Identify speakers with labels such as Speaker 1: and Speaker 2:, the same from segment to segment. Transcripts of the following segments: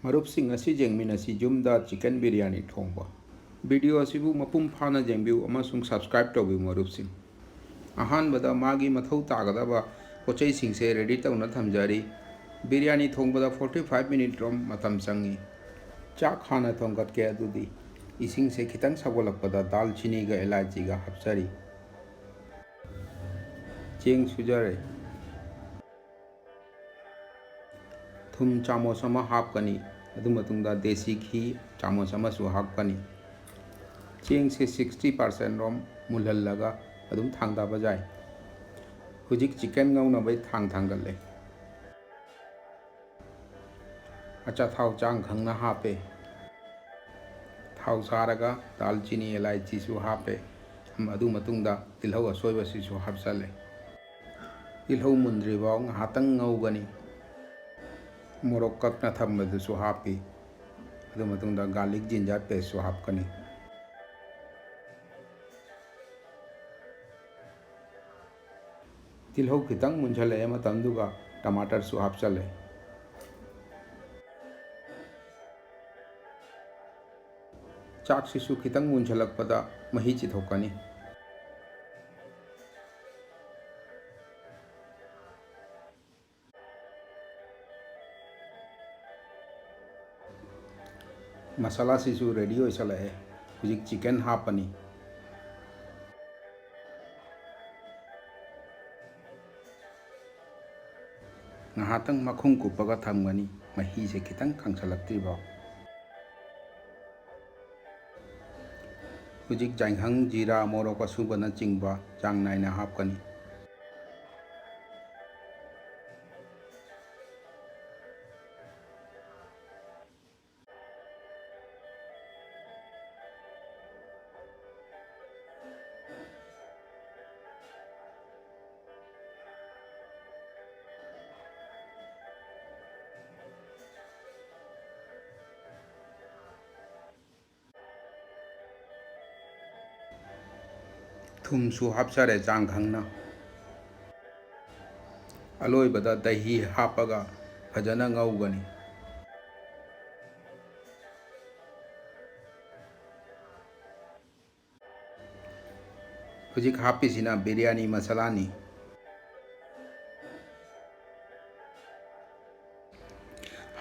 Speaker 1: ꯃꯔꯨꯞꯁꯤꯡ ꯑꯁꯤ ꯌꯦꯡꯃꯤꯟꯅꯁꯤ ꯌꯨꯝꯗ ꯆꯤꯀꯟ ꯕꯤꯔꯌꯥꯅꯤ ꯊꯣꯡꯕ ꯚꯤꯗꯤꯑꯣ ꯑꯁꯤꯕꯨ ꯃꯄꯨꯡ ꯐꯥꯅ ꯌꯦꯡꯕꯤꯌꯨ ꯑꯃꯁꯨꯡ ꯁꯕꯁꯀ꯭ꯔꯥꯏꯕ ꯇꯧꯕꯤꯌꯨ ꯃꯔꯨꯞꯁꯤꯡ ꯑꯍꯥꯟꯕꯗ ꯃꯥꯒꯤ ꯃꯊꯧ ꯇꯥꯒꯗꯕ ꯄꯣꯠꯆꯩꯁꯤꯡꯁꯦ ꯔꯦꯗꯤ ꯇꯧꯅ ꯊꯝꯖꯔꯤ ꯕꯤꯔꯌꯥꯅꯤ ꯊꯣꯡꯕꯗ 45 ꯃꯤꯅꯤꯠ ꯔꯣꯝ ꯃꯇꯝ ꯆꯪꯏ ꯆꯥꯛ ꯍꯥꯟꯅ ꯊꯣꯡꯒꯠꯀꯦ ꯑꯗꯨꯗꯤ ꯏꯁꯤꯡꯁꯦ ꯈꯤꯇꯪ ꯁꯧꯒꯠꯂꯛꯄꯗ ꯗꯥꯜ ꯆꯤꯅꯤꯒ ꯏꯂꯥꯏꯆꯤꯒ ꯍꯥꯞꯆꯔꯤ ꯆꯦꯡ ꯁꯨꯖꯔꯦ ꯊꯨꯝ ꯆꯥꯃꯁ ꯑꯃ ꯍꯥꯞꯀꯅꯤ ꯑꯗꯨ ꯃꯇꯨꯡꯗ ꯗꯦꯁꯤ ꯘꯤ ꯆꯥꯃꯁ ꯑꯃꯁꯨ ꯍꯥꯞꯀꯅꯤ ꯆꯦꯡꯁꯦ 60% ꯔꯣꯝ ꯃꯨꯜꯍꯜꯂꯒ ꯑꯗꯨꯝ ꯊꯥꯡꯗꯕ ꯌꯥꯏ ꯍꯧꯖꯤꯛ ꯆꯤꯀꯟ ꯉꯧꯅꯕꯩ ꯊꯥꯡ ꯊꯥꯡꯒꯠꯂꯦ ꯑꯆꯥꯊꯥꯎ ꯆꯥꯡ ꯈꯪꯅ ꯍꯥꯞꯄꯦ ꯊꯥꯎ ꯁꯥꯔꯒ ꯗꯥꯜ ꯆꯤꯅꯤ ꯏꯂꯥꯏꯆꯤꯁꯨ ꯍꯥꯞꯄꯦ ꯑꯗꯨ ꯃꯇꯨꯡꯗ ꯇꯤꯜꯍꯧ ꯑꯁꯣꯏꯕꯁꯤꯁꯨ ꯍꯥꯞꯆꯜꯂꯦ ꯇꯤꯜꯍꯧ ꯃꯨꯟꯗ꯭ꯔꯤꯐꯥꯎ ꯉꯥꯏꯍꯥꯛꯇꯪ ꯉꯧꯒꯅꯤ ꯃꯣꯔꯣꯛ ꯀꯛꯅ ꯊꯝꯕꯗꯨꯁꯨ ꯍꯥꯞꯄꯤ ꯑꯗꯨ ꯃꯇꯨꯡꯗ ꯒꯥꯔꯂꯤꯛ ꯖꯤꯟꯖꯔ ꯄꯦꯁꯁꯨ ꯍꯥꯞꯀꯅꯤ ꯇꯤꯜꯍꯧ ꯈꯤꯇꯪ ꯃꯨꯟꯁꯤꯜꯂꯛꯑꯦ ꯃꯇꯝꯗꯨꯒ ꯇꯃꯥꯇꯔꯁꯨ ꯍꯥꯞꯆꯜꯂꯦ ꯆꯥꯛꯁꯤꯁꯨ ꯈꯤꯇꯪ ꯃꯨꯟꯁꯤꯜꯂꯛꯄꯗ ꯃꯍꯤ ꯆꯤꯊꯣꯛꯀꯅꯤ ꯃꯁꯥꯂꯥꯁꯤꯁꯨ ꯔꯦꯗꯤ ꯑꯣꯏꯁꯜꯂꯛꯑꯦ ꯍꯧꯖꯤꯛ ꯆꯤꯀꯟ ꯍꯥꯞꯄꯅꯤ ꯉꯥꯏꯍꯥꯛꯇꯪ ꯃꯈꯨꯝ ꯀꯨꯞꯄꯒ ꯊꯝꯒꯅꯤ ꯃꯍꯤꯁꯦ ꯈꯤꯇꯪ ꯀꯪꯁꯤꯜꯂꯛꯇ꯭ꯔꯤꯐꯥꯎ ꯍꯧꯖꯤꯛ ꯌꯥꯏꯉꯪ ꯖꯤꯔꯥ ꯃꯣꯔꯣꯛ ꯑꯁꯨꯕꯅꯆꯤꯡꯕ ꯆꯥꯡ ꯅꯥꯏꯅ ꯍꯥꯞꯀꯅꯤ ꯊꯨꯝꯁꯨ ꯍꯥꯞꯆꯔꯦ ꯆꯥꯡ ꯈꯪꯅ ꯑꯂꯣꯏꯕꯗ ꯗꯍꯤ ꯍꯥꯞꯄꯒ ꯐꯖꯅ ꯉꯧꯒꯅꯤ ꯍꯧꯖꯤꯛ ꯍꯥꯞꯄꯤꯁꯤꯅ ꯕꯤꯔꯌꯥꯅꯤ ꯃꯁꯥꯂꯥꯅꯤ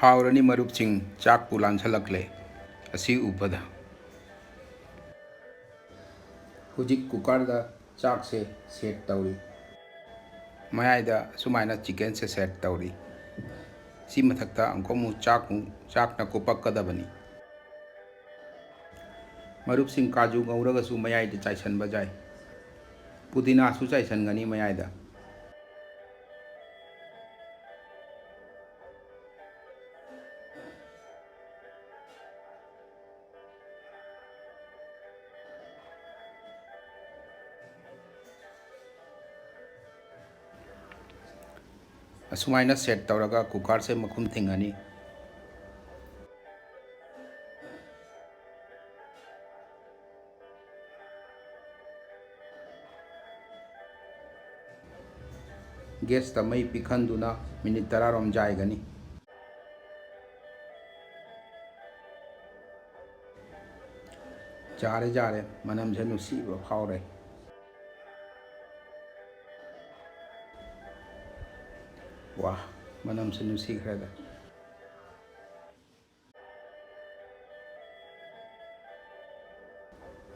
Speaker 1: ꯍꯥꯎꯔꯅꯤ ꯃꯔꯨꯞꯁꯤꯡ ꯆꯥꯛꯄꯨ ꯂꯥꯝꯁꯤꯜꯂꯛꯂꯦ ꯑꯁꯤ ꯎꯕꯗ ꯍꯧꯖꯤꯛ ꯀꯨꯀꯔꯗ ꯆꯥꯛꯁꯦ ꯁꯦꯠ ꯇꯧꯔꯤ ꯃꯌꯥꯏꯗ ꯁꯨꯃꯥꯏꯅ ꯆꯤꯀꯟꯁꯦ ꯁꯦꯠ ꯇꯧꯔꯤ ꯁꯤ ꯃꯊꯛꯇ ꯑꯃꯨꯛ ꯆꯥꯛꯅ ꯀꯨꯞꯄꯛꯀꯗꯕꯅꯤ ꯃꯔꯨꯞꯁꯤꯡ ꯀꯥꯖꯨ ꯉꯧꯔꯒꯁꯨ ꯃꯌꯥꯏꯗ ꯆꯥꯏꯁꯤꯟꯕ ꯌꯥꯏ ꯄꯨꯗꯤꯅꯥꯁꯨ ꯆꯥꯏꯁꯤꯟꯒꯅꯤ ꯃꯌꯥꯏꯗ ꯑꯁꯨꯃꯥꯏꯅ ꯁꯦꯠ ꯇꯧꯔꯒ ꯀꯨꯀꯔꯁꯦ ꯃꯈꯨꯝ ꯊꯤꯡꯒꯅꯤ ꯒꯦꯁꯇ ꯃꯩ ꯄꯤꯛꯍꯟꯗꯨꯅ ꯃꯤꯅꯤꯠ 10 ꯔꯣꯝ ꯌꯥꯏꯒꯅꯤ ꯌꯥꯔꯦ ꯃꯅꯝꯁꯦ ꯅꯨꯡꯁꯤꯕ ꯐꯥꯎꯔꯦ ꯋꯥ ꯃꯅꯝꯁꯦ ꯅꯨꯡꯁꯤꯈ꯭ꯔꯦꯗ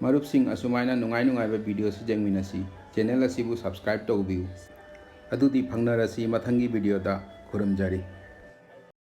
Speaker 1: ꯃꯔꯨꯞꯁꯤꯡ ꯑꯁꯨꯃꯥꯏꯅ ꯅꯨꯡꯉꯥꯏꯕ ꯚꯤꯗꯤꯑꯣꯁꯤ ꯌꯦꯡꯃꯤꯟꯅꯁꯤ ꯆꯦꯅꯦꯜ ꯑꯁꯤꯕꯨ ꯁꯕꯁꯀ꯭ꯔꯥꯏꯕ ꯇꯧꯕꯤꯌꯨ ꯑꯗꯨꯗꯤ ꯐꯪꯅꯔꯁꯤ ꯃꯊꯪꯒꯤ ꯚꯤꯗꯤꯑꯣꯗ ꯈꯨꯔꯨꯝꯖꯔꯤ